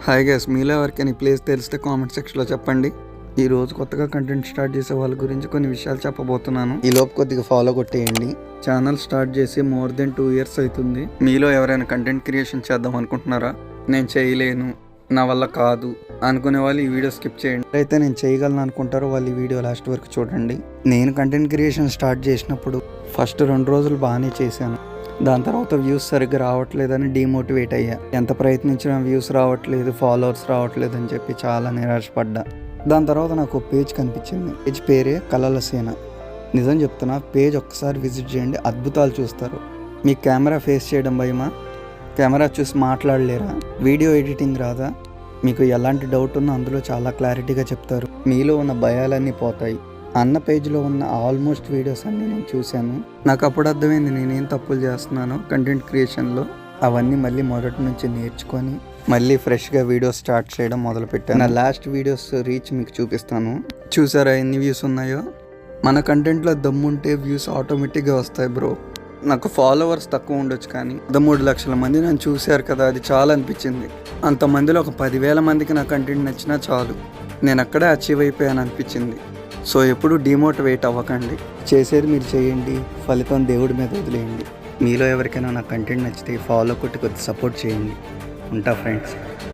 Hi guys, మీలో ఎవరికైనా ఈ ప్లేస్ తెలిస్తే కామెంట్ సెక్షన్లో చెప్పండి. ఈ రోజు కొత్తగా కంటెంట్ స్టార్ట్ చేసే వాళ్ళ గురించి కొన్ని విషయాలు చెప్పబోతున్నాను. ఈ లోపు కొద్దిగా ఫాలో కొట్టేయండి. ఛానల్ స్టార్ట్ చేసి మోర్ దెన్ 2 years అవుతుంది. మీలో ఎవరైనా కంటెంట్ క్రియేషన్ చేద్దాం అనుకుంటున్నారా? నేను చేయలేను, నా వల్ల కాదు అనుకునే వాళ్ళు ఈ వీడియో స్కిప్ చేయండి. అయితే నేను చేయగలను అనుకుంటారో వాళ్ళు ఈ వీడియో లాస్ట్ వరకు చూడండి. నేను కంటెంట్ క్రియేషన్ స్టార్ట్ చేసినప్పుడు ఫస్ట్ 2 రోజులు బాగానే చేశాను. దాని తర్వాత వ్యూస్ సరిగ్గా రావట్లేదని డిమోటివేట్ అయ్యా. ఎంత ప్రయత్నించినా వ్యూస్ రావట్లేదు, ఫాలోవర్స్ రావట్లేదు అని చెప్పి చాలా నిరాశపడ్డా. దాని తర్వాత నాకు ఒక పేజ్ కనిపించింది. పేజ్ పేరే కలల సేన. నిజం చెప్తున్నా, పేజ్ ఒక్కసారి విజిట్ చేయండి, అద్భుతాలు చూస్తారు. మీకు కెమెరా ఫేస్ చేయడం భయమా? కెమెరా చూసి మాట్లాడలేరా? వీడియో ఎడిటింగ్ రాదా? మీకు ఎలాంటి డౌట్ ఉన్నా అందులో చాలా క్లారిటీగా చెప్తారు. మీలో ఉన్న భయాలన్నీ పోతాయి. అన్న పేజ్లో ఉన్న ఆల్మోస్ట్ వీడియోస్ అన్నీ నేను చూశాను. నాకు అప్పుడు అర్థమైంది నేనేం తప్పులు చేస్తున్నానో కంటెంట్ క్రియేషన్లో. అవన్నీ మళ్ళీ మొదటి నుంచి నేర్చుకొని మళ్ళీ ఫ్రెష్గా వీడియోస్ స్టార్ట్ చేయడం మొదలుపెట్టాను. నా లాస్ట్ వీడియోస్ రీచ్ మీకు చూపిస్తాను. చూసారా ఎన్ని వ్యూస్ ఉన్నాయో? మన కంటెంట్లో దమ్ముంటే వ్యూస్ ఆటోమేటిక్గా వస్తాయి బ్రో. నాకు ఫాలోవర్స్ తక్కువ ఉండొచ్చు, కానీ 13 లక్షల మంది నన్ను చూశారు కదా, అది చాలా అనిపించింది. అంతమందిలో ఒక 10,000 మందికి నా కంటెంట్ నచ్చినా చాలు, నేను అక్కడే అచీవ్ అయిపోయాను అనిపించింది. సో ఎప్పుడు డిమోటివేట్ అవ్వకండి. చేసేది మీరు చేయండి, ఫలితం దేవుడి మీద వదిలేయండి. మీలో ఎవరికైనా నా కంటెంట్ నచ్చితే ఫాలో కొట్టి కొద్ది సపోర్ట్ చేయండి. ఉంటా ఫ్రెండ్స్.